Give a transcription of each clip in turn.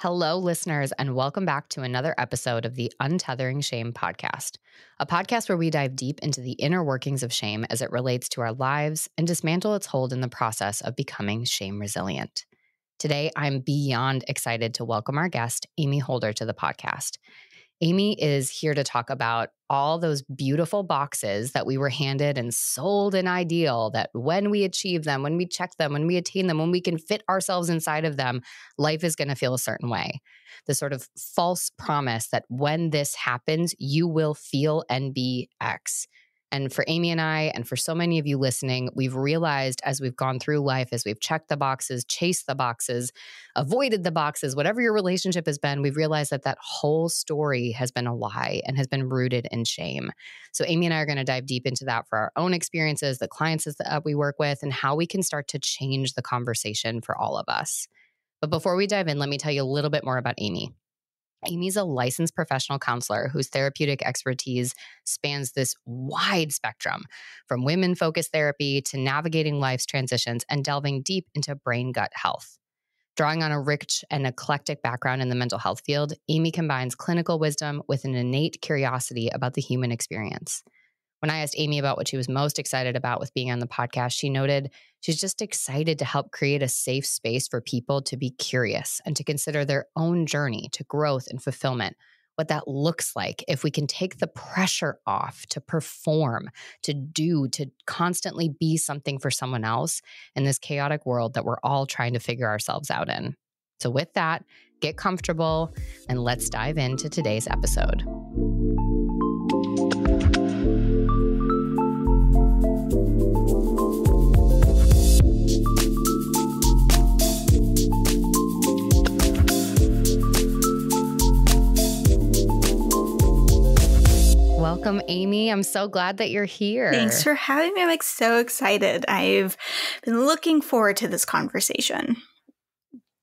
Hello, listeners, and welcome back to another episode of the Untethering Shame podcast, a podcast where we dive deep into the inner workings of shame as it relates to our lives and dismantle its hold in the process of becoming shame resilient. Today, I'm beyond excited to welcome our guest, Amy Holder, to the podcast. Amy is here to talk about all those beautiful boxes that we were handed and sold an ideal that when we achieve them, when we check them, when we attain them, when we can fit ourselves inside of them, life is going to feel a certain way. The sort of false promise that when this happens, you will feel and be X. And for Amy and I, and for so many of you listening, we've realized as we've gone through life, as we've checked the boxes, chased the boxes, avoided the boxes, whatever your relationship has been, we've realized that that whole story has been a lie and has been rooted in shame. So Amy and I are going to dive deep into that for our own experiences, the clients that we work with, and how we can start to change the conversation for all of us. But before we dive in, let me tell you a little bit more about Amy. Amy's a licensed professional counselor whose therapeutic expertise spans this wide spectrum, from women-focused therapy to navigating life's transitions and delving deep into brain-gut health. Drawing on a rich and eclectic background in the mental health field, Amy combines clinical wisdom with an innate curiosity about the human experience. When I asked Amy about what she was most excited about with being on the podcast, she noted she's just excited to help create a safe space for people to be curious and to consider their own journey to growth and fulfillment, what that looks like if we can take the pressure off to perform, to do, to constantly be something for someone else in this chaotic world that we're all trying to figure ourselves out in. So with that, get comfortable and let's dive into today's episode. Welcome, Amy. I'm so glad that you're here. Thanks for having me. I'm so excited. I've been looking forward to this conversation.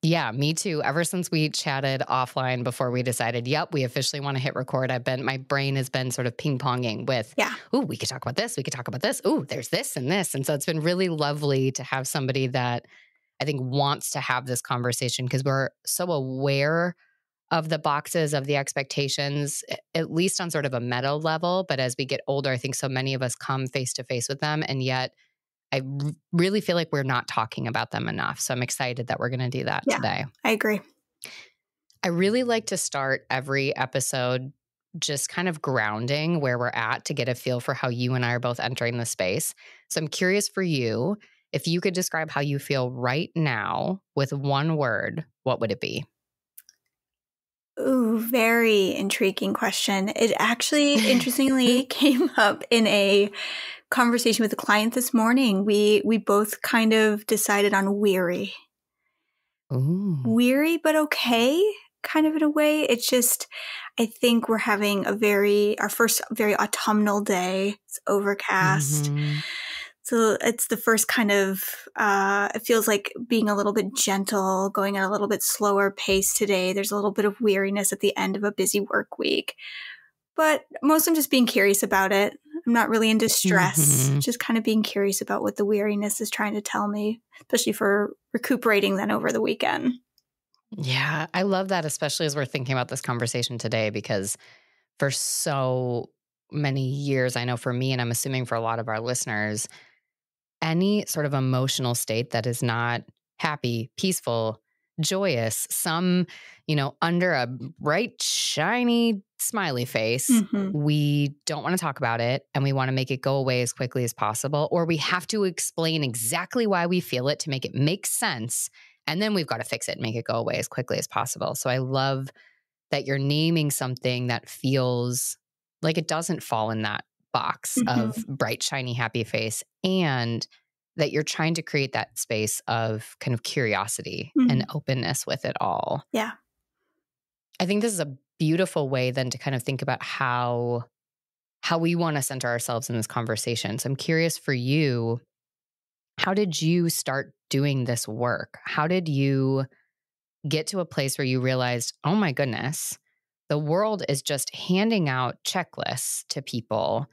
Yeah, me too. Ever since we chatted offline before we decided, yep, we officially want to hit record, my brain has been sort of ping-ponging with, ooh, we could talk about this, we could talk about this, ooh, there's this and this. And so it's been really lovely to have somebody that I think wants to have this conversation because we're so aware of the boxes, of the expectations, at least on sort of a meta level. But as we get older, I think so many of us come face to face with them. And yet I really feel like we're not talking about them enough. So I'm excited that we're going to do that today. I agree. I really like to start every episode just kind of grounding where we're at to get a feel for how you and I are both entering the space. So I'm curious for you, if you could describe how you feel right now with one word, what would it be? Ooh, very intriguing question. It actually, interestingly, came up in a conversation with a client this morning. We both kind of decided on weary. Ooh. Weary, but okay, kind of in a way. It's just, I think we're having our first very autumnal day. It's overcast. Mm-hmm. So it's the first kind of, it feels like being a little bit gentle, going at a little bit slower pace today. There's a little bit of weariness at the end of a busy work week. But mostly I'm just being curious about it. I'm not really into stress, just kind of being curious about what the weariness is trying to tell me, especially for recuperating then over the weekend. Yeah, I love that, especially as we're thinking about this conversation today, because for so many years, I know for me, and I'm assuming for a lot of our listeners, any sort of emotional state that is not happy, peaceful, joyous, under a bright, shiny, smiley face, we don't want to talk about it and we want to make it go away as quickly as possible, or we have to explain exactly why we feel it to make it make sense. And then we've got to fix it and make it go away as quickly as possible. So I love that you're naming something that feels like it doesn't fall in that box of bright, shiny, happy face, and that you're trying to create that space of kind of curiosity and openness with it all. Yeah. I think this is a beautiful way then to kind of think about how we want to center ourselves in this conversation. So I'm curious for you, how did you start doing this work? How did you get to a place where you realized, oh my goodness, the world is just handing out checklists to people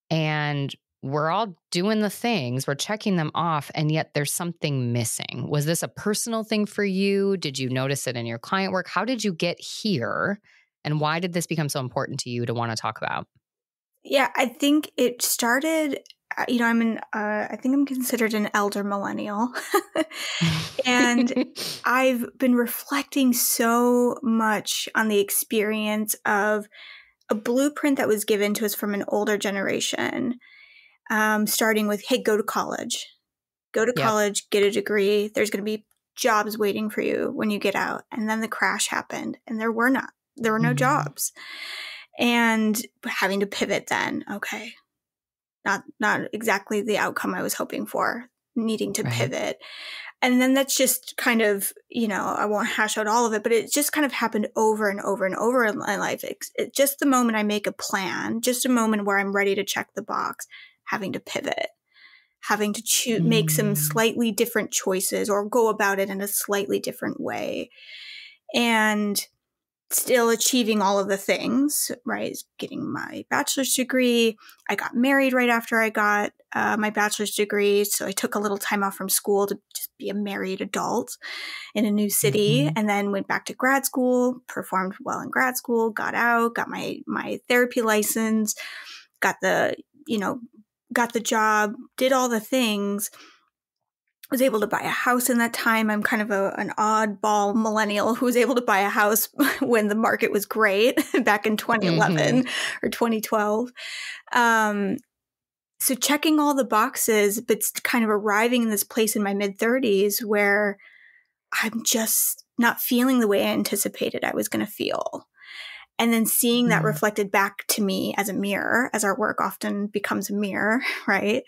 and we're all doing the things, we're checking them off, and yet there's something missing. Was this a personal thing for you? Did you notice it in your client work? How did you get here? And why did this become so important to you to want to talk about? Yeah, I think it started, I think I'm considered an elder millennial. And I've been reflecting so much on the experience of a blueprint that was given to us from an older generation, starting with, hey, go to college. Go to Yep. college, get a degree. There's going to be jobs waiting for you when you get out. And then the crash happened and there were no jobs. And having to pivot then, okay, not exactly the outcome I was hoping for, needing to pivot. And then that's just kind of, I won't hash out all of it, but it just kind of happened over and over and over in my life. It just the moment I make a plan, just a moment where I'm ready to check the box, having to pivot, having to make some slightly different choices or go about it in a slightly different way. And still achieving all of the things, right? Getting my bachelor's degree. I got married right after I got my bachelor's degree. So I took a little time off from school to just be a married adult in a new city, and then went back to grad school, performed well in grad school, got out, got my therapy license, got the job, did all the things. Was able to buy a house in that time. I'm kind of an oddball millennial who was able to buy a house when the market was great back in 2011 or 2012. So checking all the boxes, but kind of arriving in this place in my mid-30s where I'm just not feeling the way I anticipated I was going to feel. And then seeing that reflected back to me as a mirror, as our work often becomes a mirror, right?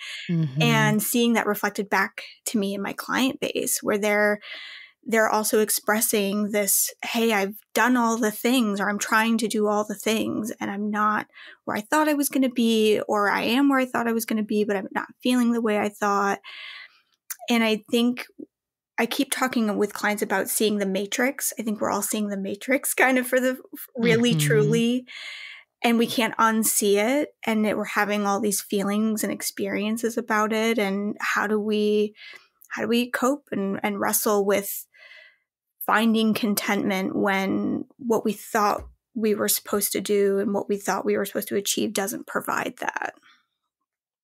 And seeing that reflected back to me in my client base, where they're also expressing this, hey, I've done all the things, or I'm trying to do all the things, and I'm not where I thought I was going to be, or I am where I thought I was going to be, but I'm not feeling the way I thought. And I think I keep talking with clients about seeing the matrix. I think we're all seeing the matrix kind of for the really, truly, and we can't unsee it. And we're having all these feelings and experiences about it. And how do we cope and wrestle with finding contentment when what we thought we were supposed to do and what we thought we were supposed to achieve doesn't provide that?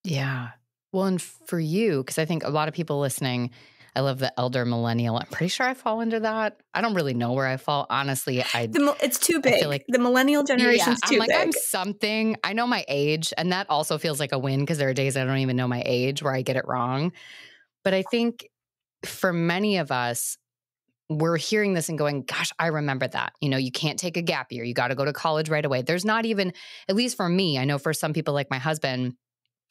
Yeah. Well, and for you, because I think a lot of people listening, I love the elder millennial. I'm pretty sure I fall into that. I don't really know where I fall. Honestly, it's too big. I feel like the millennial generation's too big. I'm something. I know my age, and that also feels like a win because there are days I don't even know my age where I get it wrong. But I think for many of us, we're hearing this and going, gosh, I remember that. You can't take a gap year. You got to go to college right away. There's not even, at least for me, I know for some people like my husband,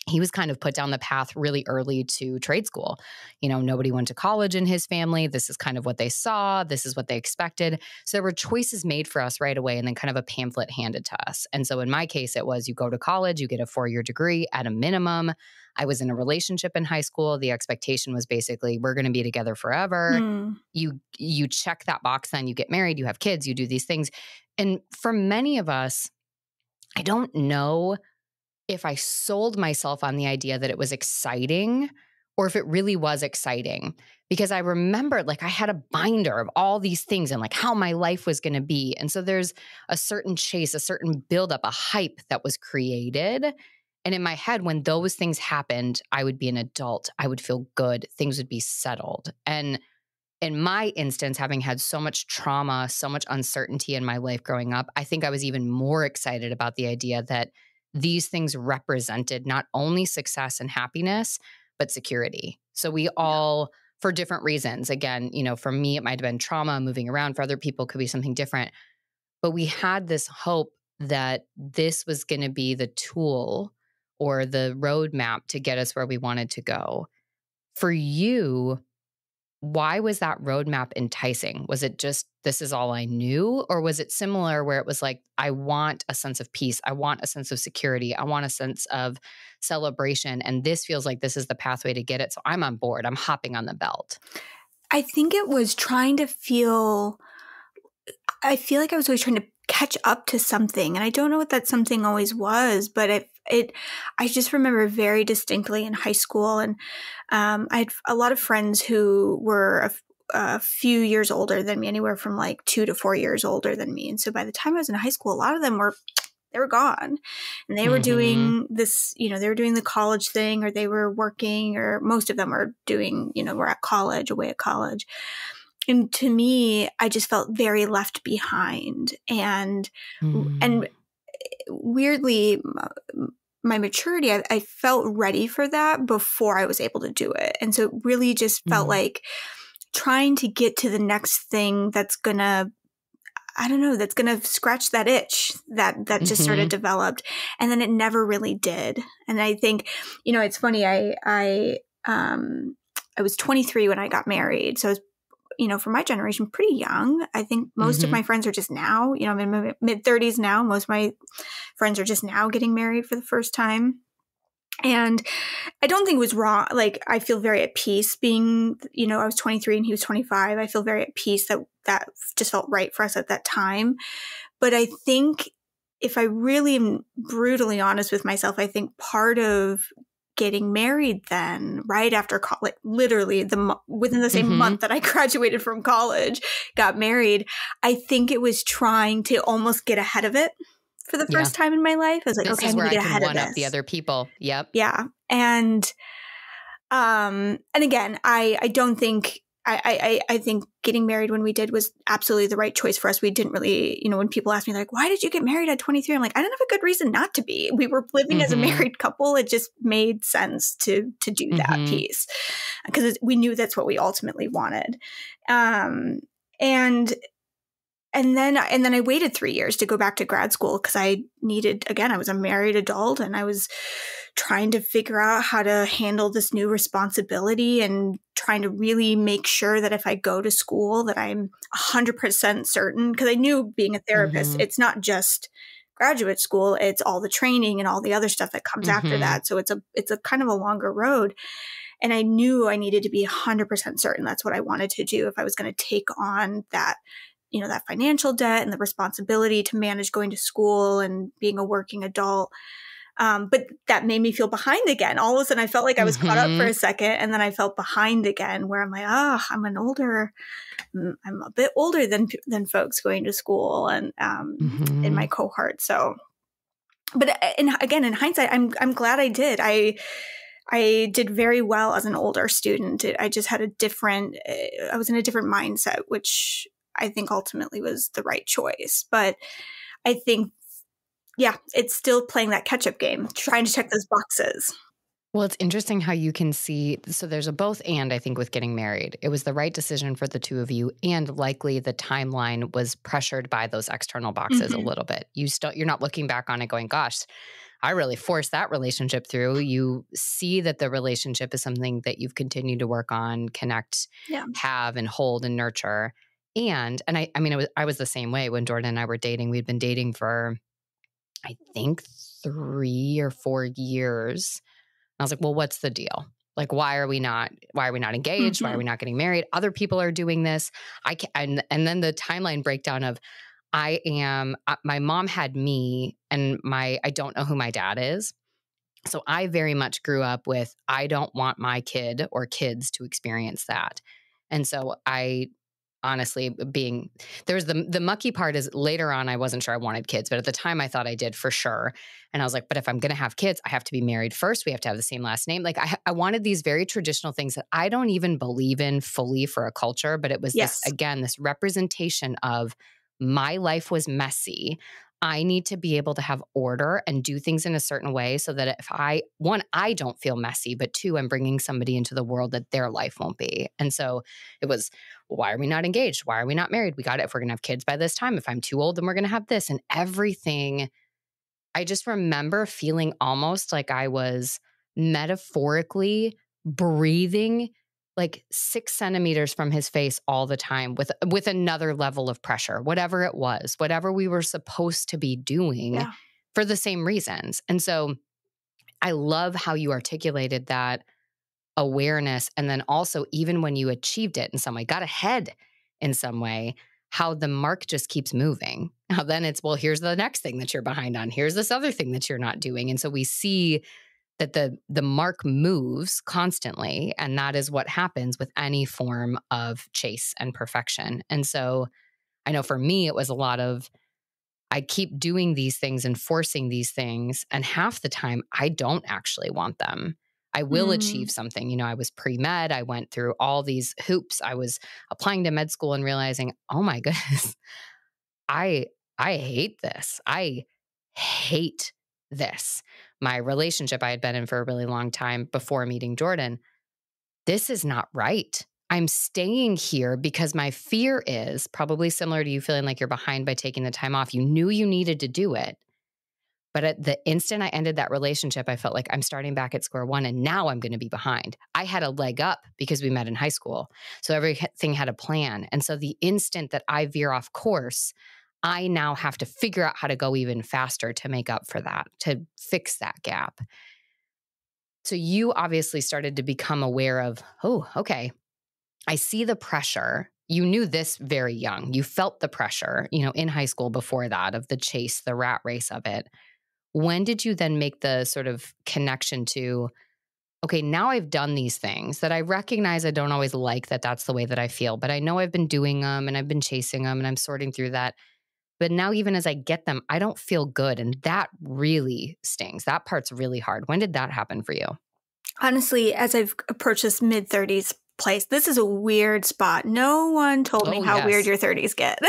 he was kind of put down the path really early to trade school. Nobody went to college in his family. This is kind of what they saw. This is what they expected. So there were choices made for us right away and then kind of a pamphlet handed to us. And so in my case, it was you go to college, you get a 4-year degree at a minimum. I was in a relationship in high school. The expectation was basically we're going to be together forever. You check that box, then you get married, you have kids, you do these things. And for many of us, I don't know if I sold myself on the idea that it was exciting or if it really was exciting, because I remember I had a binder of all these things and how my life was going to be. And so there's a certain chase, a certain buildup, a hype that was created. And in my head, when those things happened, I would be an adult. I would feel good. Things would be settled. And in my instance, having had so much trauma, so much uncertainty in my life growing up, I think I was even more excited about the idea that these things represented not only success and happiness, but security. So we all, for different reasons, again, for me, it might have been trauma, moving around. For other people, it could be something different. But we had this hope that this was going to be the tool or the roadmap to get us where we wanted to go. For you, why was that roadmap enticing? Was it just, this is all I knew? Or was it similar where it was I want a sense of peace. I want a sense of security. I want a sense of celebration. And this feels like this is the pathway to get it. So I'm on board. I'm hopping on the belt. I think it was I feel like I was always trying to catch up to something. And I don't know what that something always was, but I just remember very distinctly in high school, and I had a lot of friends who were a few years older than me, anywhere from like 2 to 4 years older than me. And so by the time I was in high school, a lot of them they were gone, and they were doing this, they were doing the college thing, or they were working, or most of them were doing, were at college, away at college. And to me, I just felt very left behind. And weirdly, my maturity, I felt ready for that before I was able to do it. And so it really just felt like trying to get to the next thing that's going to, that's going to scratch that itch that just sort of developed. And then it never really did. And I think, it's funny. I was 23 when I got married. So I was, for my generation, pretty young. I think most of my friends are just now, I'm in my mid-30s now. Most of my friends are just now getting married for the first time. And I don't think it was wrong. Like, I feel very at peace being, I was 23 and he was 25. I feel very at peace that just felt right for us at that time. But I think if I really am brutally honest with myself, I think part of getting married then, right after college, literally within the same month that I graduated from college, got married, I think it was trying to almost get ahead of it. For the first time in my life, I was like, this okay, is I where need to I get can ahead of one this. up the other people. Yep. Yeah. And again, I don't think, I think getting married when we did was absolutely the right choice for us. We didn't really, when people ask me like, why did you get married at 23? I'm like, I don't have a good reason not to be. We were living as a married couple. It just made sense to do that piece, because we knew that's what we ultimately wanted. And then I waited 3 years to go back to grad school, because I was a married adult, and I was trying to figure out how to handle this new responsibility, and trying to really make sure that if I go to school that I'm 100% certain, because I knew being a therapist, it's not just graduate school, it's all the training and all the other stuff that comes after that. So it's a kind of a longer road. And I knew I needed to be 100% certain that's what I wanted to do if I was going to take on that, that financial debt and the responsibility to manage going to school and being a working adult. But that made me feel behind again. All of a sudden I felt like I was caught up for a second, and then I felt behind again, where I'm like, I'm a bit older than folks going to school and in my cohort. So, but again, in hindsight, I'm glad I did. I did very well as an older student. I just had I was in a different mindset, which I think ultimately was the right choice. But I think, it's still playing that catch-up game, trying to check those boxes. Well, it's interesting how you can see, so there's a both and, I think, with getting married. It was the right decision for the two of you, and likely the timeline was pressured by those external boxes a little bit. You're not looking back on it going, gosh, I really forced that relationship through. You see that the relationship is something that you've continued to work on, connect, have, and hold and nurture. And I was the same way when Jordan and I were dating. We'd been dating for, I think, 3 or 4 years. I was like, well, what's the deal? Like, why are we not engaged? Why are we not getting married? Other people are doing this. And then the timeline breakdown of, my mom had me, and I don't know who my dad is. So I very much grew up with, I don't want my kid or kids to experience that. And so I honestly there's the mucky part is later on, I wasn't sure I wanted kids, but at the time I thought I did for sure. And I was like, but if I'm going to have kids, I have to be married first. We have to have the same last name. Like I wanted these very traditional things that I don't even believe in fully for a culture, but it was this representation of, my life was messy. I need to be able to have order and do things in a certain way so that if I don't feel messy, but 2, I'm bringing somebody into the world that their life won't be. And so it was, why are we not engaged? Why are we not married? We got it. If we're going to have kids by this time, if I'm too old, then we're going to have this, and everything. I just remember feeling almost like I was metaphorically breathing like 6 centimeters from his face all the time with another level of pressure, whatever it was, whatever we were supposed to be doing for the same reasons. And so I love how you articulated that awareness. And then also, even when you achieved it in some way, got ahead in some way, how the mark just keeps moving. then it's, well, here's the next thing that you're behind on. Here's this other thing that you're not doing. And so we see that the mark moves constantly. And that is what happens with any form of chase and perfection. And so I know for me, it was a lot of, I keep doing these things and forcing these things. And half the time, I don't actually want them. I will achieve something. You know, I was pre-med. I went through all these hoops. I was applying to med school and realizing, oh my goodness, I hate this. I hate this. My relationship I had been in for a really long time before meeting Jordan, this is not right. I'm staying here because my fear is probably similar to you feeling like you're behind by taking the time off. You knew you needed to do it. But at the instant I ended that relationship, I felt like I'm starting back at square one and now I'm going to be behind. I had a leg up because we met in high school. So everything had a plan. And so the instant that I veer off course, I now have to figure out how to go even faster to make up for that, to fix that gap. So you obviously started to become aware of, oh, okay, I see the pressure. You knew this very young. You felt the pressure, you know, in high school before that of the chase, the rat race of it. When did you then make the sort of connection to, okay, now I've done these things that I recognize I don't always like that that's the way that I feel, but I know I've been doing them and I've been chasing them and I'm sorting through that. But now even as I get them, I don't feel good. And that really stings. That part's really hard. When did that happen for you? Honestly, as I've approached this mid-30s place, this is a weird spot. No one told me how weird your 30s get.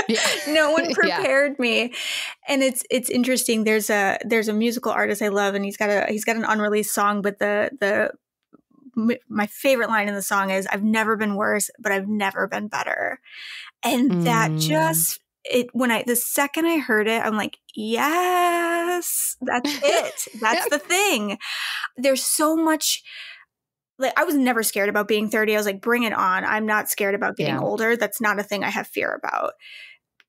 Yeah. No one prepared me. And it's interesting. There's a musical artist I love, and he's got an unreleased song, but my favorite line in the song is, "I've never been worse, but I've never been better." And that just the second I heard it, I'm like, yes, that's it. That's the thing. There's so much, like, I was never scared about being 30. I was like, bring it on. I'm not scared about getting older. That's not a thing I have fear about.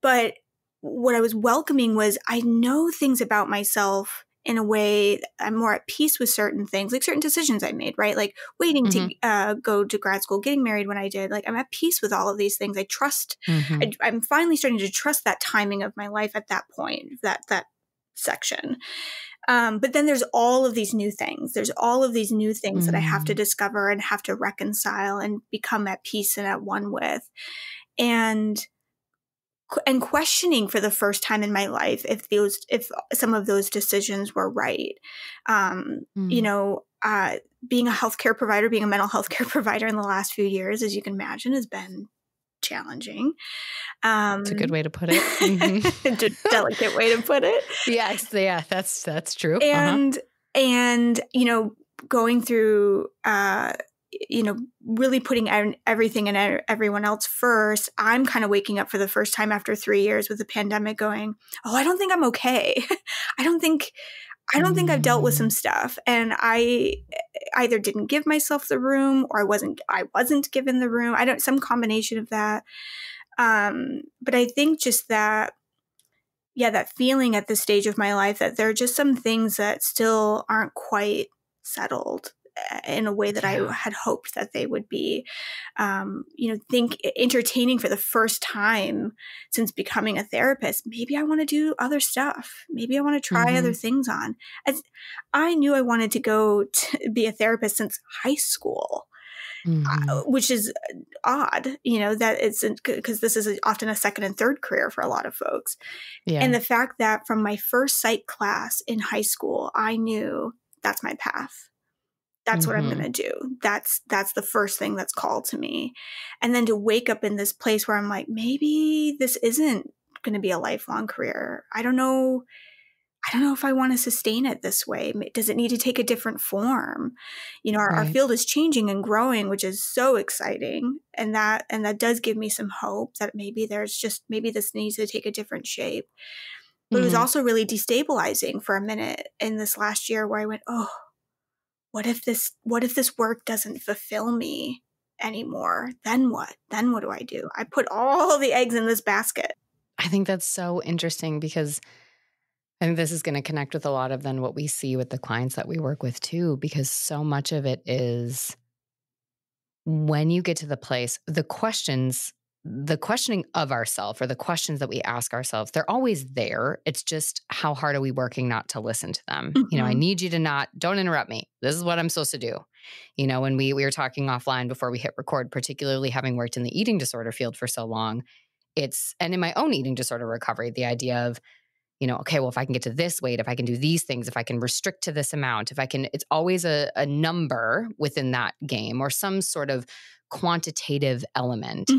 But what I was welcoming was, I know things about myself in a way I'm more at peace with certain things, like certain decisions I made, right? Like waiting to go to grad school, getting married when I did. Like, I'm at peace with all of these things. I trust, I'm finally starting to trust that timing of my life at that point, that section. But then there's all of these new things. There's all of these new things that I have to discover and have to reconcile and become at peace and at one with. And questioning for the first time in my life if some of those decisions were right. You know, being a healthcare provider, being a mental health care provider in the last few years, as you can imagine, has been challenging. It's a good way to put it. A delicate way to put it. Yes, yeah, that's true. And you know, going through you know, really putting everything and everyone else first. I'm kind of waking up for the first time after 3 years with the pandemic going, oh, I don't think I'm okay. I don't think I've dealt with some stuff. And I either didn't give myself the room, or I wasn't given the room. Some combination of that. But I think just that, that feeling at this stage of my life that there are just some things that still aren't quite settled in a way that I had hoped that they would be. You know, entertaining for the first time since becoming a therapist, maybe I want to do other stuff. Maybe I want to try other things on. I knew I wanted to go to be a therapist since high school. Which is odd, you know, that it's because this is often a second and third career for a lot of folks. Yeah. And the fact that from my first psych class in high school, I knew that's my path. That's what I'm going to do. That's the first thing that's called to me. And then to wake up in this place where I'm like, maybe this isn't going to be a lifelong career. I don't know if I want to sustain it this way. Does it need to take a different form? You know, our field is changing and growing, which is so exciting. And that does give me some hope that maybe this needs to take a different shape. But it was also really destabilizing for a minute in this last year where I went, oh, what if this work doesn't fulfill me anymore? Then what? Then what do I do? I put all the eggs in this basket. I think that's so interesting because I think this is going to connect with a lot of then what we see with the clients that we work with too, because so much of it is when you get to the place, the questions the questioning of ourselves, or the questions that we ask ourselves, they're always there. It's just, how hard are we working not to listen to them? I need you to don't interrupt me. This is what I'm supposed to do. When we were talking offline before we hit record, particularly having worked in the eating disorder field for so long, and in my own eating disorder recovery, the idea of, okay, well, if I can get to this weight, if I can do these things, if I can restrict to this amount, it's always a number within that game, or some sort of quantitative element.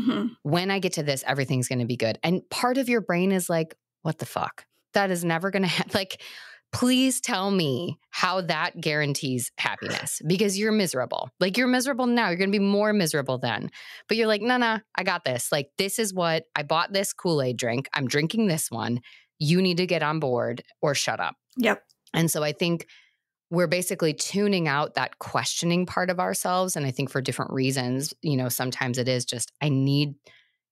When I get to this, everything's going to be good. And part of your brain is like, what the fuck? That is never going to happen. Like, please tell me how that guarantees happiness, because you're miserable. Like, you're miserable now. You're going to be more miserable then. But you're like, no, I got this. Like, this is what I bought, this Kool-Aid drink. I'm drinking this one. You need to get on board or shut up. Yep. And so I think we're basically tuning out that questioning part of ourselves. And I think for different reasons, sometimes it is just, I need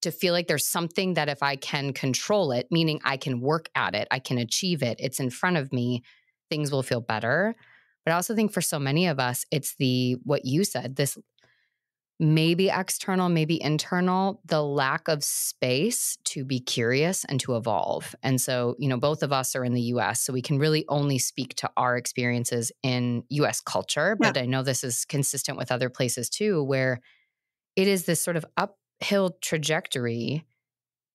to feel like there's something that if I can control it, meaning I can work at it, I can achieve it, it's in front of me, things will feel better. But I also think for so many of us, it's what you said, this maybe external, maybe internal, the lack of space to be curious and to evolve. And so, both of us are in the US, so we can really only speak to our experiences in US culture. But I know this is consistent with other places too, where it is this sort of uphill trajectory.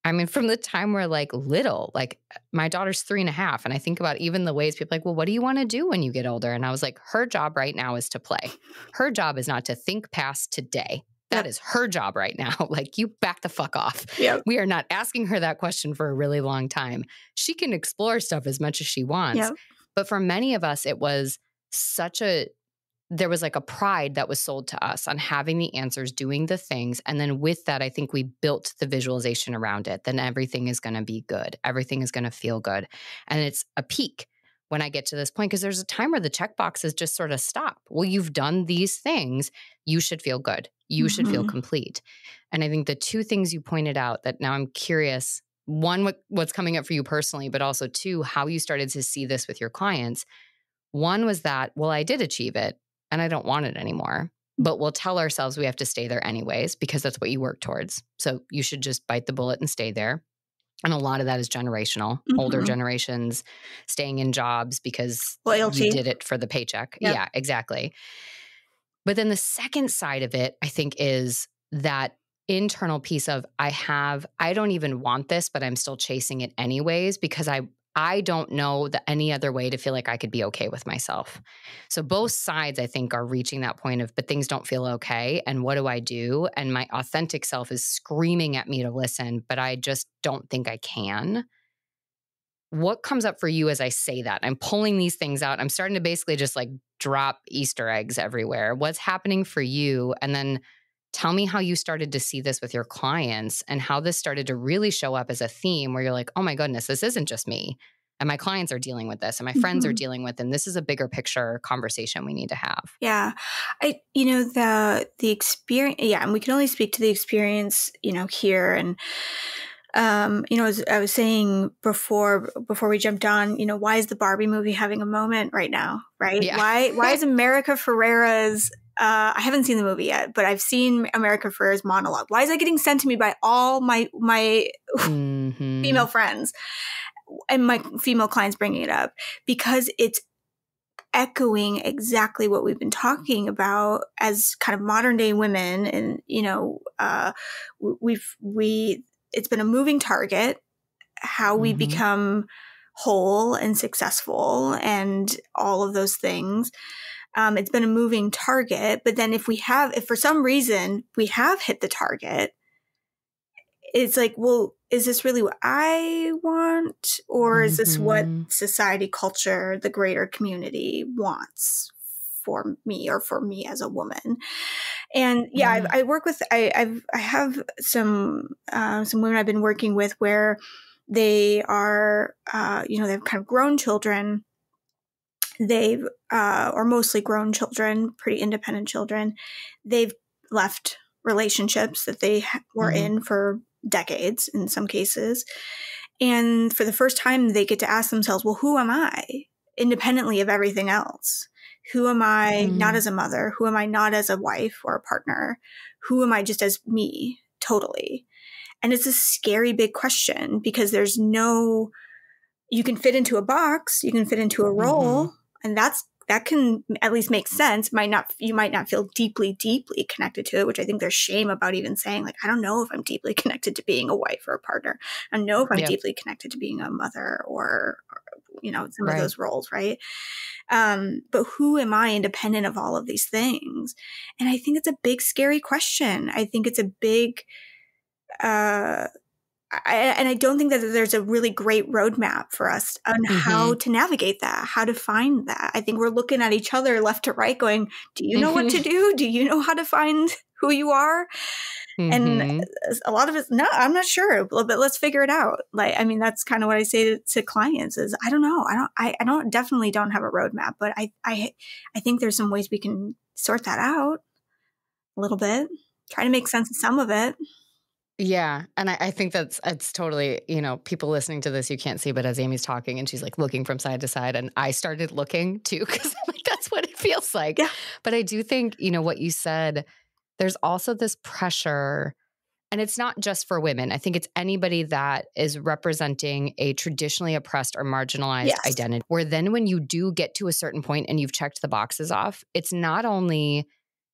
I mean, from the time we're like little, like my daughter's 3.5. And I think about even the ways people are like, well, what do you want to do when you get older? And I was like, her job right now is to play. Her job is not to think past today. That is her job right now. Like, you back the fuck off. Yep. We are not asking her that question for a really long time. She can explore stuff as much as she wants. Yep. But for many of us, it was there was like a pride that was sold to us on having the answers, doing the things. And then with that, I think we built the visualization around it. Then everything is going to be good. Everything is going to feel good. And it's a peak when I get to this point, because there's a time where the checkboxes just sort of stop. Well, you've done these things. You should feel good. You should feel complete. And I think the two things you pointed out that now I'm curious, one, what's coming up for you personally, but also two, how you started to see this with your clients. One was that, well, I did achieve it, and I don't want it anymore. But we'll tell ourselves we have to stay there anyways, because that's what you work towards. So you should just bite the bullet and stay there. And a lot of that is generational. Older generations staying in jobs because loyalty. You did it for the paycheck. Yep. Yeah, exactly. But then the second side of it, I think, is that internal piece of I don't even want this, but I'm still chasing it anyways, because I don't know any other way to feel like I could be okay with myself. So both sides, I think, are reaching that point of, but things don't feel okay. And what do I do? And my authentic self is screaming at me to listen, but I just don't think I can. What comes up for you as I say that? I'm pulling these things out. I'm starting to basically just like drop Easter eggs everywhere. What's happening for you? And then tell me how you started to see this with your clients and how this started to really show up as a theme where you're like, oh my goodness, this isn't just me. And my clients are dealing with this and my friends are dealing with, and this is a bigger picture conversation we need to have. Yeah. The experience, and we can only speak to the experience, here. And, as I was saying before we jumped on, why is the Barbie movie having a moment right now? Right. Yeah. Why is America Ferrera's, I haven't seen the movie yet, but I've seen America Ferrera's monologue. Why is that getting sent to me by all my female friends and my female clients bringing it up? Because it's echoing exactly what we've been talking about as kind of modern day women. And, it's been a moving target, how we become whole and successful and all of those things. It's been a moving target, but then if for some reason we have hit the target, it's like, well, is this really what I want? Or is this what society, culture, the greater community wants for me or for me as a woman? And I work with, I have some women I've been working with where they are, they've kind of grown children. They've, or mostly grown children, pretty independent children. They've left relationships that they were in for decades in some cases. And for the first time, they get to ask themselves, well, who am I independently of everything else? Who am I not as a mother? Who am I not as a wife or a partner? Who am I just as me totally? And it's a scary big question because there's no, you can fit into a box, you can fit into a role, and that can at least make sense. You might not feel deeply, deeply connected to it, which I think there's shame about even saying, like, I don't know if I'm deeply connected to being a wife or a partner. I don't know if I'm deeply connected to being a mother or some of those roles, right? But who am I independent of all of these things? And I think it's a big, scary question. I think it's a big, and I don't think that there's a really great roadmap for us on how to navigate that, how to find that. I think we're looking at each other left to right going, do you know what to do? Do you know how to find who you are? And a lot of it, no, I'm not sure, but let's figure it out. Like, I mean, that's kind of what I say to clients is, I don't know. I definitely don't have a roadmap, but I think there's some ways we can sort that out a little bit, try to make sense of some of it. Yeah. And I think it's totally, people listening to this, you can't see, but as Amy's talking and she's like looking from side to side, and I started looking too, because I'm like, that's what it feels like. Yeah. But I do think, what you said, there's also this pressure, and it's not just for women. I think it's anybody that is representing a traditionally oppressed or marginalized identity, where then when you do get to a certain point and you've checked the boxes off, it's not only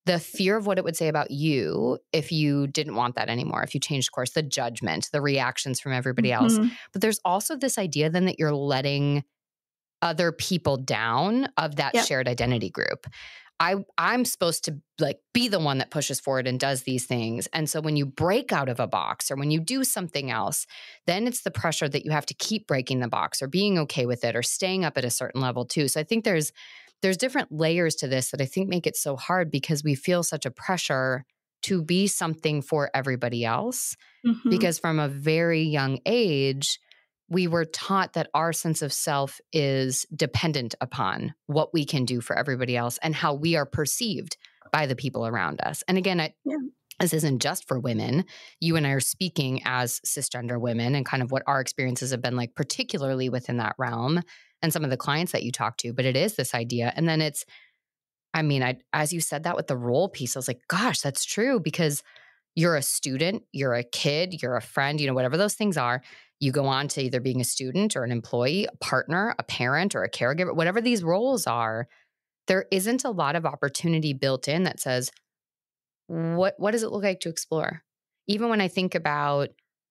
the fear of what it would say about you if you didn't want that anymore, if you changed course, the judgment, the reactions from everybody else. But there's also this idea then that you're letting other people down of that shared identity group. I'm supposed to be the one that pushes forward and does these things. And so when you break out of a box or when you do something else, then it's the pressure that you have to keep breaking the box or being okay with it or staying up at a certain level too. So I think there's different layers to this that I think make it so hard because we feel such a pressure to be something for everybody else. Because from a very young age, we were taught that our sense of self is dependent upon what we can do for everybody else and how we are perceived by the people around us. And again, this isn't just for women. You and I are speaking as cisgender women and kind of what our experiences have been like, particularly within that realm and some of the clients that you talk to. But it is this idea. And then as you said that with the role piece, I was like, gosh, that's true, because you're a student, you're a kid, you're a friend, whatever those things are. You go on to either being a student or an employee, a partner, a parent, or a caregiver, whatever these roles are. There isn't a lot of opportunity built in that says, what does it look like to explore? Even when I think about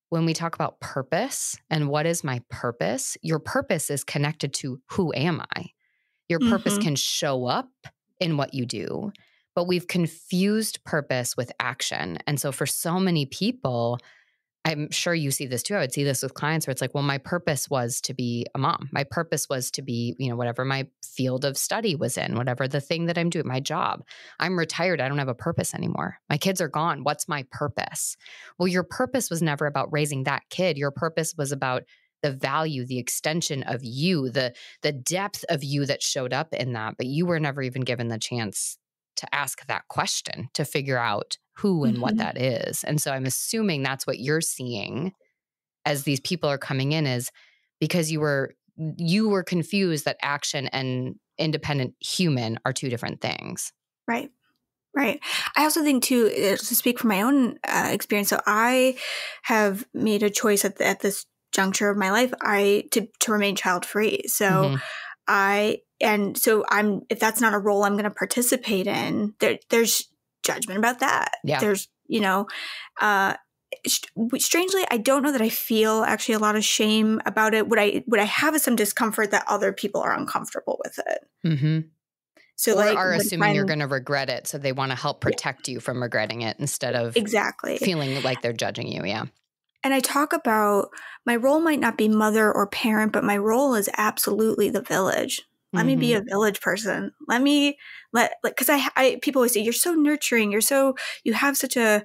when we talk about purpose and what is my purpose, your purpose is connected to who am I? Your purpose can show up in what you do, but we've confused purpose with action. And so for so many people, I'm sure you see this too. I would see this with clients where it's like, well, my purpose was to be a mom. My purpose was to be, whatever my field of study was in, whatever the thing that I'm doing, my job. I'm retired. I don't have a purpose anymore. My kids are gone. What's my purpose? Well, your purpose was never about raising that kid. Your purpose was about the value, the extension of you, the depth of you that showed up in that. But you were never even given the chance to ask that question, to figure out who and what that is. And so I'm assuming that's what you're seeing as these people are coming in, is because you were confused that action and independent human are two different things. Right. Right. I also think too, to speak from my own experience, so I have made a choice at this juncture of my life, to remain child free. So if that's not a role I'm going to participate in, there's judgment about that. Yeah. There's, strangely, I don't know that I feel actually a lot of shame about it. What I have is some discomfort that other people are uncomfortable with it. So are assuming you're going to regret it. So they want to help protect you from regretting it instead of feeling like they're judging you. Yeah. And I talk about my role might not be mother or parent, but my role is absolutely the village. Let me be a village person. Because people always say, you're so nurturing. You have such a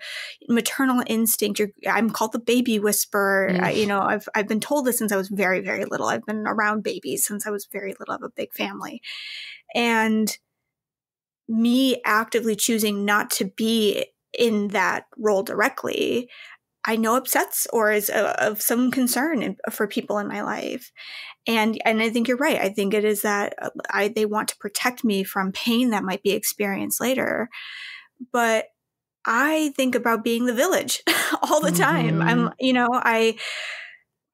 maternal instinct. I'm called the baby whisperer. I've been told this since I was very, very little. I've been around babies since I was very little. I have a big family. And me actively choosing not to be in that role directly, I know upsets or is of some concern for people in my life. And I think you're right. I think it is that they want to protect me from pain that might be experienced later. But I think about being the village all the time.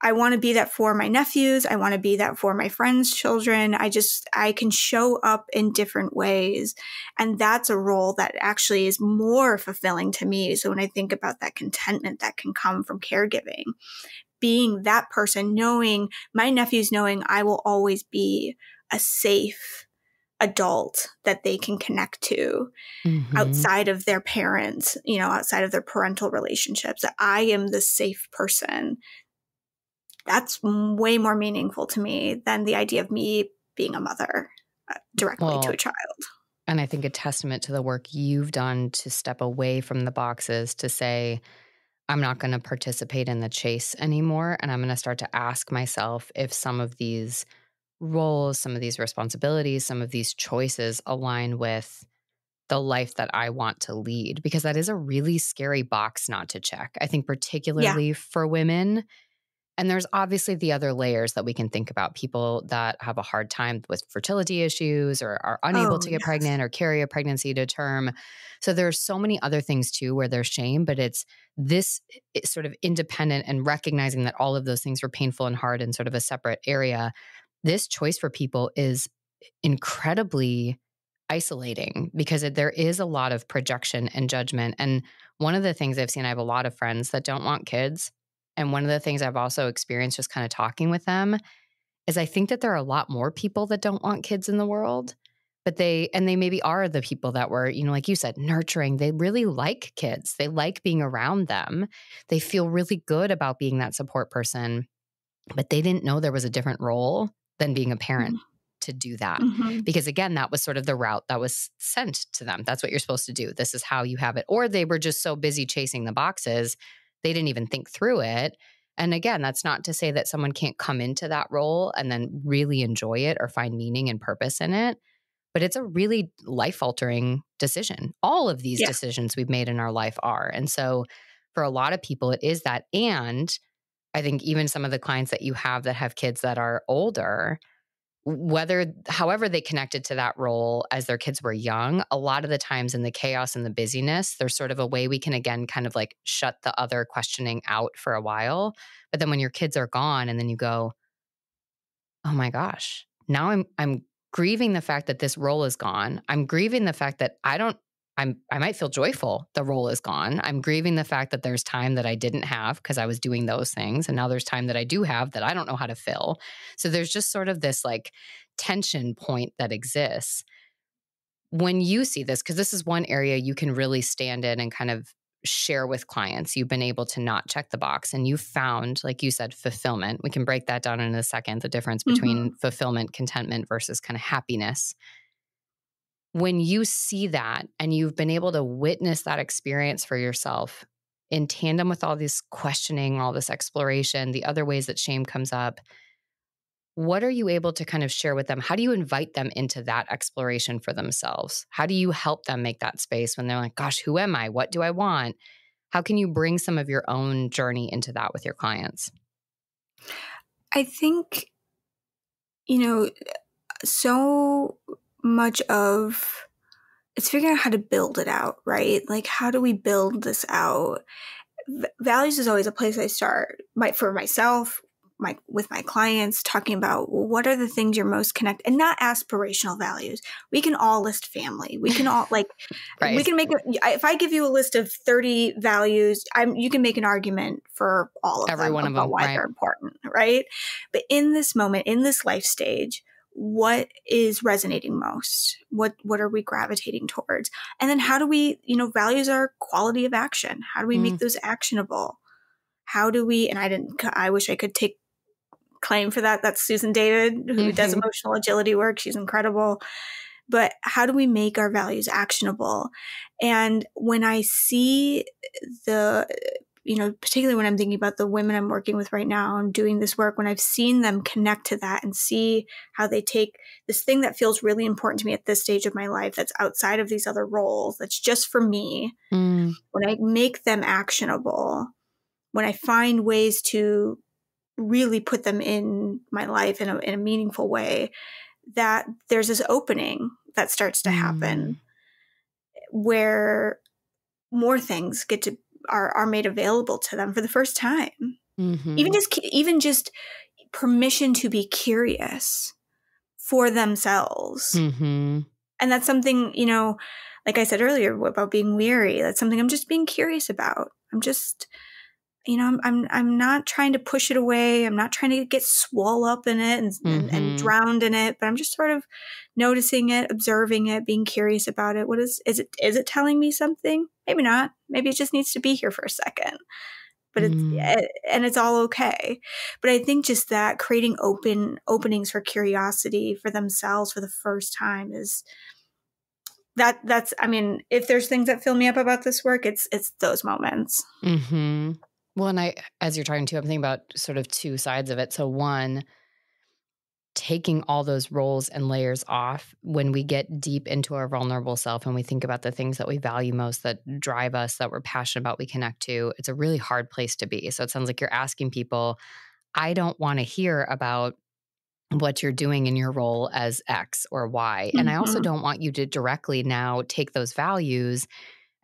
I want to be that for my nephews. I want to be that for my friends' children. I can show up in different ways. And that's a role that actually is more fulfilling to me. So when I think about that contentment that can come from caregiving, being that person, knowing my nephews, knowing I will always be a safe adult that they can connect to outside of their parents, outside of their parental relationships, that I am the safe person. That's way more meaningful to me than the idea of me being a mother directly to a child. And I think a testament to the work you've done to step away from the boxes to say, I'm not going to participate in the chase anymore. And I'm going to start to ask myself if some of these roles, some of these responsibilities, some of these choices align with the life that I want to lead, because that is a really scary box not to check. I think particularly for women. And there's obviously the other layers that we can think about. People that have a hard time with fertility issues or are unable to get pregnant or carry a pregnancy to term. So there's so many other things too where there's shame, but it's sort of independent and recognizing that all of those things are painful and hard in sort of a separate area. This choice for people is incredibly isolating because there is a lot of projection and judgment. And one of the things I've seen, I have a lot of friends that don't want kids. And one of the things I've also experienced just kind of talking with them is I think that there are a lot more people that don't want kids in the world, but they maybe are the people that were, like you said, nurturing. They really like kids. They like being around them. They feel really good about being that support person, but they didn't know there was a different role than being a parent to do that. Because again, that was sort of the route that was sent to them. That's what you're supposed to do. This is how you have it. Or they were just so busy chasing the boxes, they didn't even think through it. And again, that's not to say that someone can't come into that role and then really enjoy it or find meaning and purpose in it. But it's a really life-altering decision. All of these decisions we've made in our life are. And so for a lot of people, it is that. And I think even some of the clients that you have that have kids that are older, however they connected to that role as their kids were young, a lot of the times in the chaos and the busyness, there's sort of a way we can, again, kind of like shut the other questioning out for a while. But then when your kids are gone and then you go, oh my gosh, now I'm grieving the fact that this role is gone. I'm grieving the fact that I might feel joyful the role is gone. I'm grieving the fact that there's time that I didn't have because I was doing those things. And now there's time that I do have that I don't know how to fill. So there's just sort of this like tension point that exists. When you see this, because this is one area you can really stand in and kind of share with clients, you've been able to not check the box and you found, like you said, fulfillment. We can break that down in a second, the difference between fulfillment, contentment versus kind of happiness. When you see that and you've been able to witness that experience for yourself in tandem with all this questioning, all this exploration, the other ways that shame comes up, what are you able to kind of share with them? How do you invite them into that exploration for themselves? How do you help them make that space when they're like, gosh, who am I? What do I want? How can you bring some of your own journey into that with your clients? I think, so much of it's figuring out how to build it out, right? Like, how do we build this out? Values is always a place I start for myself, with my clients, talking about, well, what are the things you're most connected, and not aspirational values. We can all list family. We can all right. We can make if I give you a list of 30 values, you can make an argument for all of every them one about of them, why they're important, right? But in this moment, in this life stage, what is resonating most? What are we gravitating towards? And then how do we, values are quality of action. How do we make those actionable? How do we, and I wish I could take claim for that. That's Susan David, who does emotional agility work. She's incredible. But how do we make our values actionable? And when I see particularly when I'm thinking about the women I'm working with right now and doing this work, when I've seen them connect to that and see how they take this thing that feels really important to me at this stage of my life, that's outside of these other roles, that's just for me, when I make them actionable, when I find ways to really put them in my life in a meaningful way, that there's this opening that starts to happen where more things are made available to them for the first time. Mm-hmm. Even just permission to be curious for themselves. Mm-hmm. And that's something, like I said earlier about being weary, that's something I'm just being curious about. I'm just, I'm not trying to push it away. I'm not trying to get swallowed up in it and drowned in it, but I'm just sort of noticing it, observing it, being curious about it. What is it telling me something? Maybe not. Maybe it just needs to be here for a second. But it's all okay. But I think just that creating openings for curiosity for themselves for the first time is that's, I mean, if there's things that fill me up about this work, it's those moments. Mm-hmm. Well, and as you're talking to, I'm thinking about sort of two sides of it. So one, taking all those roles and layers off when we get deep into our vulnerable self and we think about the things that we value most, that drive us, that we're passionate about, we connect to, it's a really hard place to be. So it sounds like you're asking people, I don't want to hear about what you're doing in your role as X or Y. And I also don't want you to directly now take those values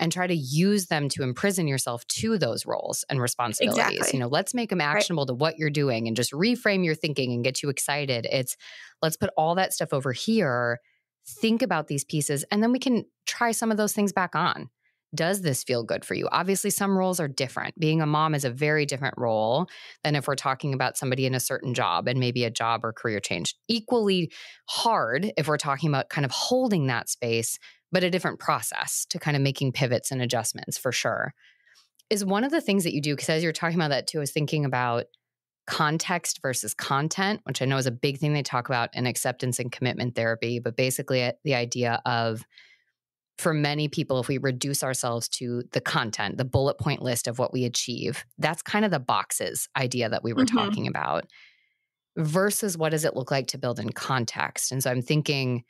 and try to use them to imprison yourself to those roles and responsibilities. Exactly. Let's make them actionable to what you're doing and just reframe your thinking and get you excited. It's let's put all that stuff over here, think about these pieces, and then we can try some of those things back on. Does this feel good for you? Obviously, some roles are different. Being a mom is a very different role than if we're talking about somebody in a certain job and maybe a job or career change. Equally hard if we're talking about kind of holding that space, but a different process to kind of making pivots and adjustments for sure. Is one of the things that you do, because as you're talking about that too, I was thinking about context versus content, which I know is a big thing they talk about in acceptance and commitment therapy, but basically the idea of, for many people, if we reduce ourselves to the content, the bullet point list of what we achieve, that's kind of the boxes idea that we were talking about, versus what does it look like to build in context. And so I'm thinking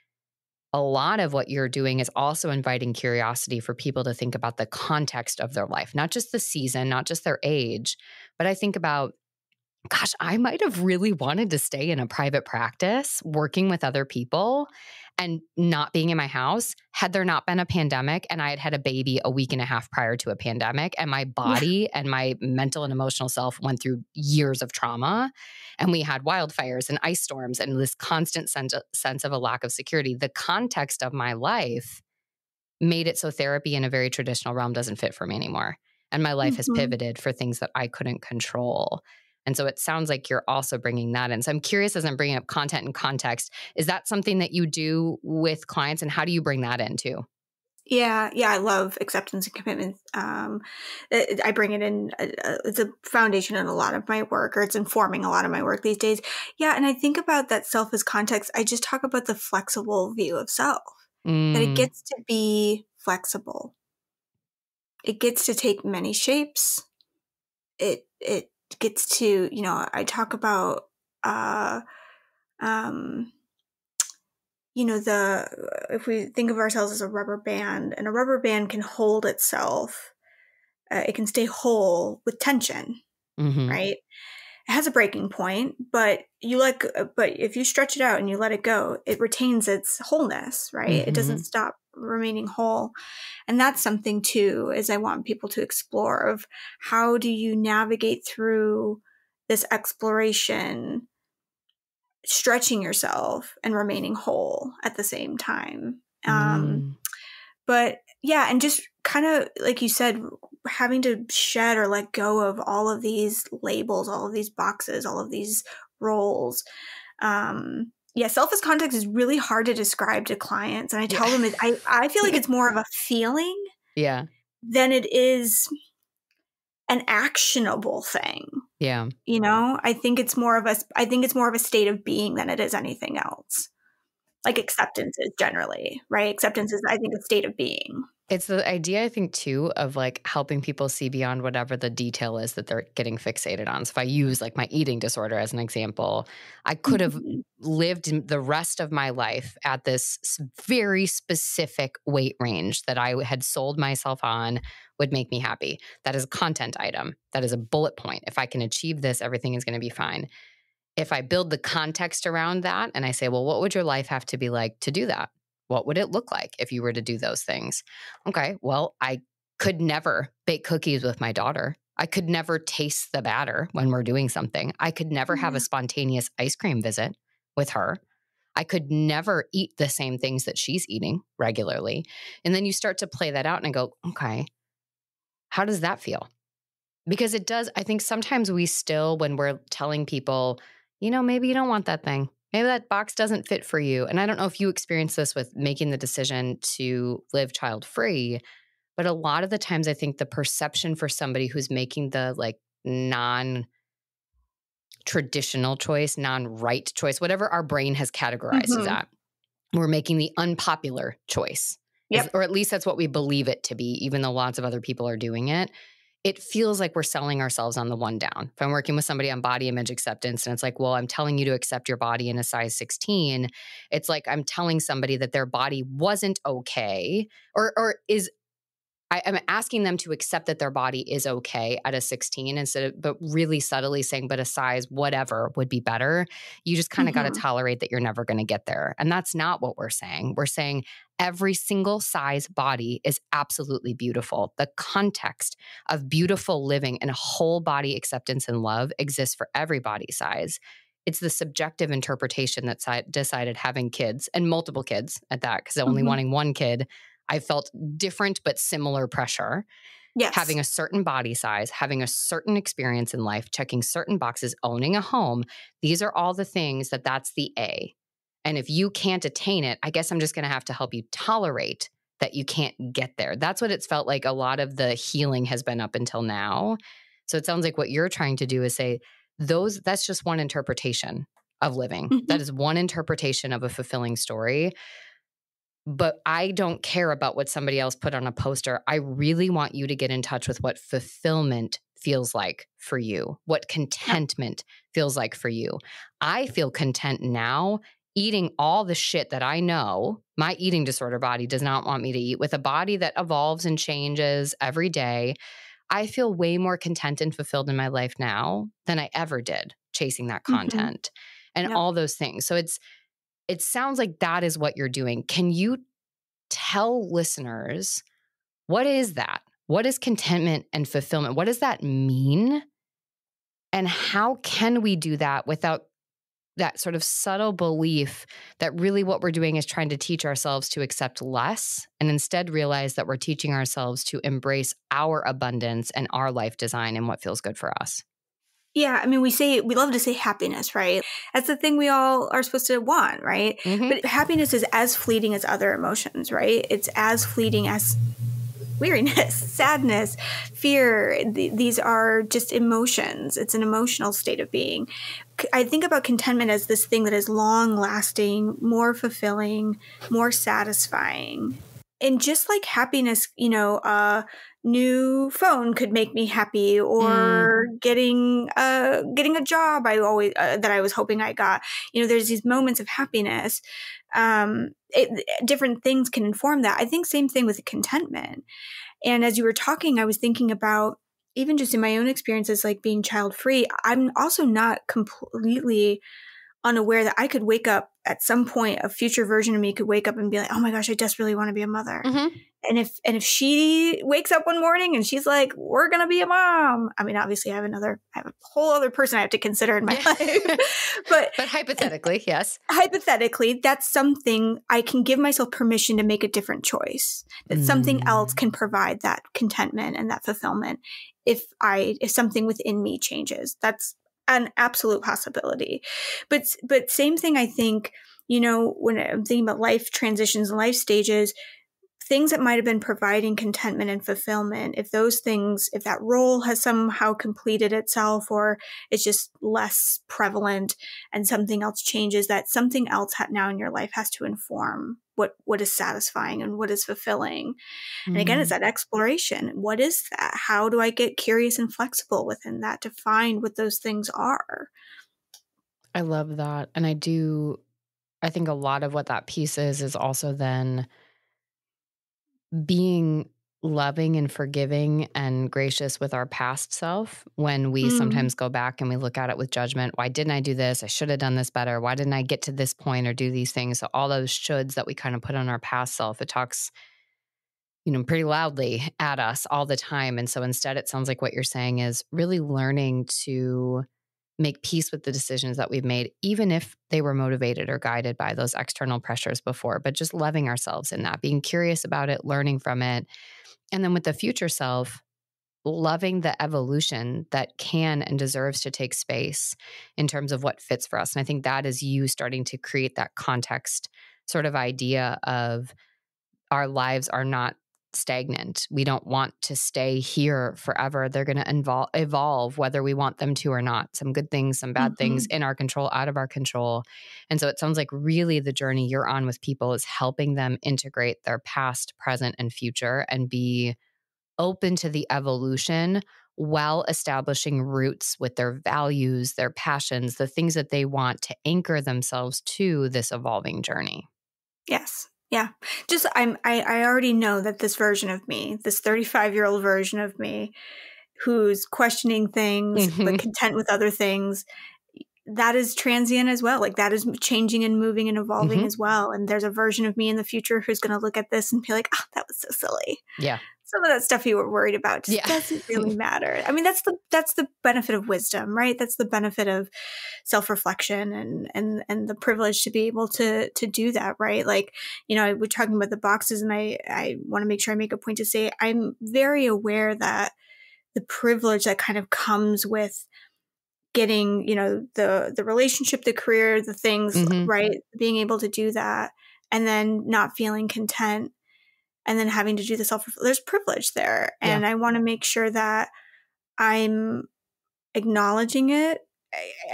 a lot of what you're doing is also inviting curiosity for people to think about the context of their life, not just the season, not just their age, but I think about, gosh, I might have really wanted to stay in a private practice working with other people and not being in my house had there not been a pandemic and I had had a baby a week and a half prior to a pandemic, and my body and my mental and emotional self went through years of trauma, and we had wildfires and ice storms and this constant sense of a lack of security. The context of my life made it so therapy in a very traditional realm doesn't fit for me anymore. And my life has pivoted for things that I couldn't control. And so it sounds like you're also bringing that in. So I'm curious, as I'm bringing up content and context, is that something that you do with clients, and how do you bring that in too? Yeah, I love acceptance and commitment. I bring it in. It's a foundation in a lot of my work, or it's informing a lot of my work these days. Yeah, and I think about that self as context. I just talk about the flexible view of self, that it gets to be flexible. It gets to take many shapes. It gets to, I talk about, if we think of ourselves as a rubber band, and a rubber band can hold itself, it can stay whole with tension, right? It has a breaking point, but if you stretch it out and you let it go, it retains its wholeness, right? It doesn't stop remaining whole. And that's something too, is I want people to explore of how do you navigate through this exploration, stretching yourself and remaining whole at the same time. But yeah, and just kind of, like you said, having to shed or let go of all of these labels, all of these boxes, all of these roles. Self as context is really hard to describe to clients. And I tell them, I feel like it's more of a feeling than it is an actionable thing. Yeah. I think it's more of a state of being than it is anything else. Like acceptance is generally, right? Acceptance is, I think, a state of being. It's the idea, I think, too, of like helping people see beyond whatever the detail is that they're getting fixated on. So if I use like my eating disorder as an example, I could have lived the rest of my life at this very specific weight range that I had sold myself on would make me happy. That is a content item. That is a bullet point. If I can achieve this, everything is going to be fine. If I build the context around that and I say, well, what would your life have to be like to do that? What would it look like if you were to do those things? Okay, well, I could never bake cookies with my daughter. I could never taste the batter when we're doing something. I could never have a spontaneous ice cream visit with her. I could never eat the same things that she's eating regularly. And then you start to play that out and I go, okay, how does that feel? Because it does, I think sometimes we still, when we're telling people, maybe you don't want that thing. Maybe that box doesn't fit for you. And I don't know if you experience this with making the decision to live child-free, but a lot of the times I think the perception for somebody who's making the non-traditional choice, non-right choice, whatever our brain has categorized as that, we're making the unpopular choice. Yep. Or at least that's what we believe it to be, even though lots of other people are doing it. It feels like we're selling ourselves on the one down. If I'm working with somebody on body image acceptance and it's like, well, I'm telling you to accept your body in a size 16, it's like I'm telling somebody that their body wasn't okay or is I'm asking them to accept that their body is okay at a 16 but really subtly saying, but a size whatever would be better. You just kind of got to tolerate that you're never going to get there. And that's not what we're saying. We're saying every single size body is absolutely beautiful. The context of beautiful living and whole body acceptance and love exists for every body size. It's the subjective interpretation that decided having kids and multiple kids at that, because only wanting one kid, I felt different but similar pressure. Yes. Having a certain body size, having a certain experience in life, checking certain boxes, owning a home. These are all the things that's the A. And if you can't attain it, I guess I'm just going to have to help you tolerate that you can't get there. That's what it's felt like a lot of the healing has been up until now. So it sounds like what you're trying to do is say, that's just one interpretation of living. That is one interpretation of a fulfilling story. But I don't care about what somebody else put on a poster. I really want you to get in touch with what fulfillment feels like for you, what contentment feels like for you. I feel content now eating all the shit that I know my eating disorder body does not want me to eat, with a body that evolves and changes every day. I feel way more content and fulfilled in my life now than I ever did chasing that content and all those things. So it sounds like that is what you're doing. Can you tell listeners, what is that? What is contentment and fulfillment? What does that mean? And how can we do that without that sort of subtle belief that really what we're doing is trying to teach ourselves to accept less and instead realize that we're teaching ourselves to embrace our abundance and our life design and what feels good for us? Yeah, I mean, we love to say happiness, right? That's the thing we all are supposed to want, right? But happiness is as fleeting as other emotions, right? It's as fleeting as weariness, sadness, fear. These are just emotions. It's an emotional state of being. I think about contentment as this thing that is long lasting, more fulfilling, more satisfying. And just like happiness, a new phone could make me happy, or getting a job that I was hoping I got. There's these moments of happiness. Different things can inform that. I think same thing with contentment. And as you were talking, I was thinking about, even just in my own experiences, like being child free, I'm also not completely unaware that I could wake up at some point, a future version of me could wake up and be like, oh my gosh, I desperately want to be a mother. And if she wakes up one morning and she's like, we're going to be a mom. I mean, obviously I have a whole other person I have to consider in my life, but hypothetically, yes. Hypothetically, that's something I can give myself permission to make a different choice, that something else can provide that contentment and that fulfillment. If something within me changes, that's an absolute possibility. But same thing, I think, when I'm thinking about life transitions and life stages, things that might have been providing contentment and fulfillment, if that role has somehow completed itself, or it's just less prevalent and something else changes, that something else now in your life has to inform what is satisfying and what is fulfilling. And again, it's that exploration. What is that? How do I get curious and flexible within that to find what those things are? I love that. And I think a lot of what that piece is also then being loving and forgiving and gracious with our past self when we sometimes go back and we look at it with judgment. Why didn't I do this? I should have done this better. Why didn't I get to this point or do these things? So all those shoulds that we kind of put on our past self, it talks pretty loudly at us all the time. And so instead, it sounds like what you're saying is really learning to make peace with the decisions that we've made, even if they were motivated or guided by those external pressures before, but just loving ourselves in that, being curious about it, learning from it. And then with the future self, loving the evolution that can and deserves to take space in terms of what fits for us. And I think that is you starting to create that context sort of idea of our lives are not stagnant. We don't want to stay here forever. They're going to evolve whether we want them to or not. Some good things, some bad things in our control, out of our control. And so it sounds like really the journey you're on with people is helping them integrate their past, present, and future and be open to the evolution while establishing roots with their values, their passions, the things that they want to anchor themselves to this evolving journey. Yes. Yeah. Just I already know that this version of me, this 35-year-old version of me who's questioning things but content with other things, that is transient as well. Like that is changing and moving and evolving as well. And there's a version of me in the future who's going to look at this and be like, oh, that was so silly. Yeah. Some of that stuff you were worried about just doesn't really matter. I mean, that's the benefit of wisdom, right? That's the benefit of self-reflection and the privilege to be able to do that, right? Like, we're talking about the boxes, and I want to make sure I make a point to say I'm very aware that the privilege that kind of comes with getting, the relationship, the career, the things, right? Being able to do that and then not feeling content and then having to do the there's privilege there. And I want to make sure that I'm acknowledging it.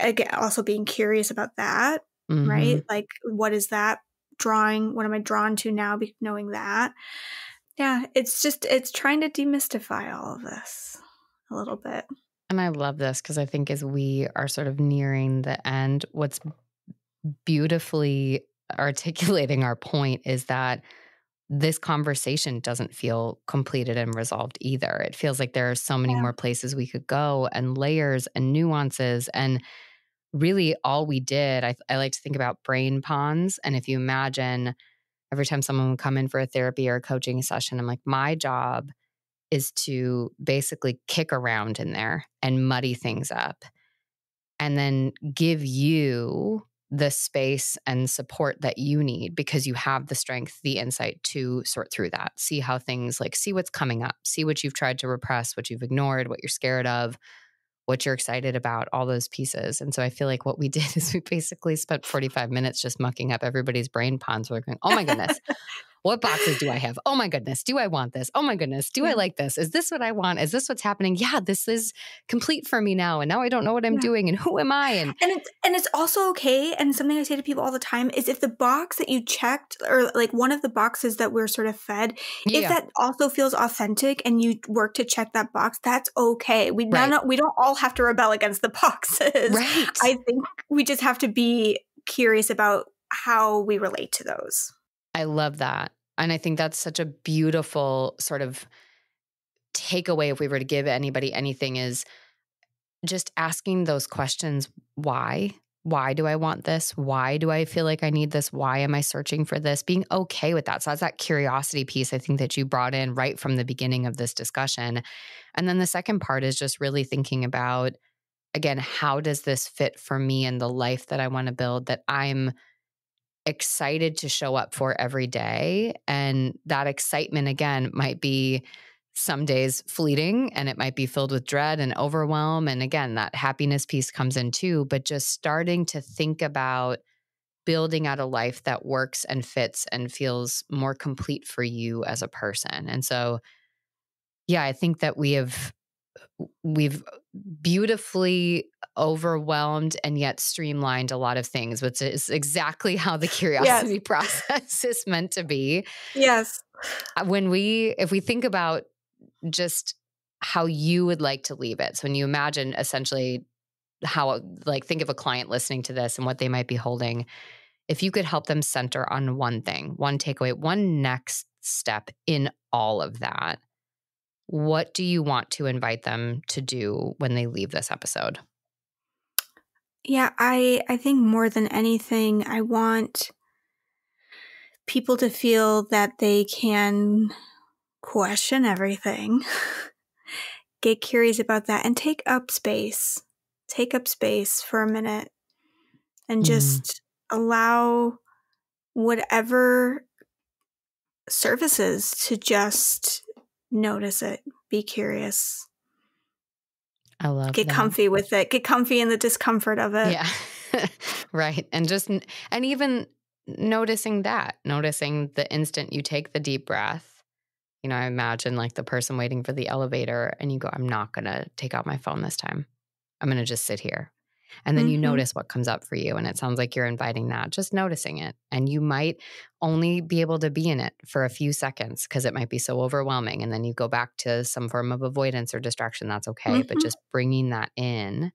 Again, also being curious about that, right? Like, what is that drawing? What am I drawn to now? Knowing that. Yeah. It's trying to demystify all of this a little bit. And I love this because I think as we are sort of nearing the end, what's beautifully articulating our point is that this conversation doesn't feel completed and resolved either. It feels like there are so many more places we could go and layers and nuances. And really all we did, I like to think about brain ponds. And if you imagine every time someone would come in for a therapy or a coaching session, I'm like, my job is to basically kick around in there and muddy things up and then give you the space and support that you need because you have the strength, the insight to sort through that. See how things see what's coming up, see what you've tried to repress, what you've ignored, what you're scared of, what you're excited about, all those pieces. And so I feel like what we did is we basically spent 45 minutes just mucking up everybody's brain ponds. We're going, oh my goodness, what boxes do I have? Oh my goodness, do I want this? Oh my goodness, do I like this? Is this what I want? Is this what's happening? Yeah, this is complete for me now. And now I don't know what I'm doing and who am I? And it's also okay. And something I say to people all the time is if the box that you checked or like one of the boxes that we're sort of fed, if that also feels authentic and you work to check that box, that's okay. We don't all have to rebel against the boxes. Right. I think we just have to be curious about how we relate to those. I love that. And I think that's such a beautiful sort of takeaway if we were to give anybody anything is just asking those questions. Why? Why do I want this? Why do I feel like I need this? Why am I searching for this? Being okay with that. So that's that curiosity piece I think that you brought in right from the beginning of this discussion. And then the second part is just really thinking about, again, how does this fit for me and the life that I want to build that I'm excited to show up for every day. And that excitement, again, might be some days fleeting and it might be filled with dread and overwhelm. And again, that happiness piece comes in too, but just starting to think about building out a life that works and fits and feels more complete for you as a person. And so, yeah, I think that we've beautifully overwhelmed and yet streamlined a lot of things, which is exactly how the curiosity process is meant to be. Yes. If we think about just how you would like to leave it. So when you imagine essentially think of a client listening to this and what they might be holding, if you could help them center on one thing, one takeaway, one next step in all of that, what do you want to invite them to do when they leave this episode? Yeah, I think more than anything, I want people to feel that they can question everything. Get curious about that and take up space. Take up space for a minute and just allow whatever surfaces to just notice it. Be curious. I love Get that. comfy with it. Get comfy in the discomfort of it. Yeah. Right. And even noticing the instant you take the deep breath, I imagine like the person waiting for the elevator and you go, I'm not going to take out my phone this time. I'm going to just sit here. And then you notice what comes up for you. And it sounds like you're inviting that, just noticing it. And you might only be able to be in it for a few seconds because it might be so overwhelming. And then you go back to some form of avoidance or distraction. That's okay. But just bringing that in.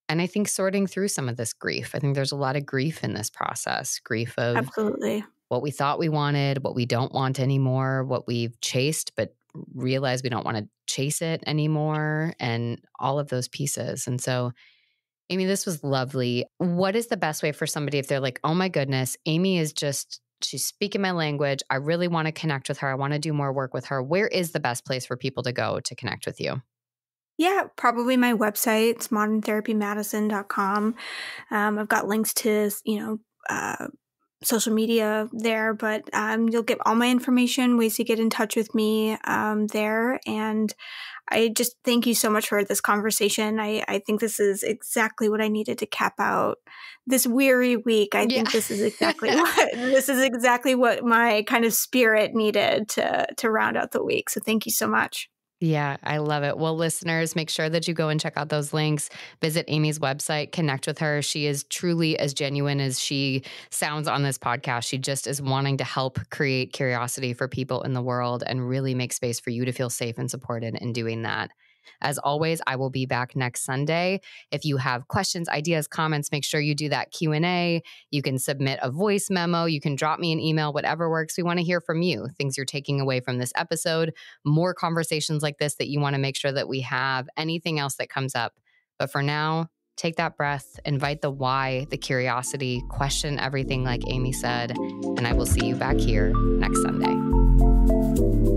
And I think sorting through some of this grief. I think there's a lot of grief in this process. Grief of Absolutely. What we thought we wanted, what we don't want anymore, what we've chased, but realize we don't want to chase it anymore, and all of those pieces. And so, Amy, this was lovely. What is the best way for somebody if they're like, oh my goodness, Amy she's speaking my language. I really want to connect with her. I want to do more work with her. Where is the best place for people to go to connect with you? Yeah, probably my website. It's moderntherapymadison.com. I've got links to, social media there, but you'll get all my information, ways to get in touch with me there. And I just thank you so much for this conversation. I think this is exactly what I needed to cap out this weary week. I think this is exactly what my kind of spirit needed to round out the week. So thank you so much. Yeah, I love it. Well, listeners, make sure that you go and check out those links. Visit Amy's website, connect with her. She is truly as genuine as she sounds on this podcast. She just is wanting to help create curiosity for people in the world and really make space for you to feel safe and supported in doing that. As always, I will be back next Sunday. If you have questions, ideas, comments, make sure you do that Q&A. You can submit a voice memo. You can drop me an email, whatever works. We want to hear from you, things you're taking away from this episode, more conversations like this that you want to make sure that we have, anything else that comes up. But for now, take that breath, invite the why, the curiosity, question everything like Amy said, and I will see you back here next Sunday.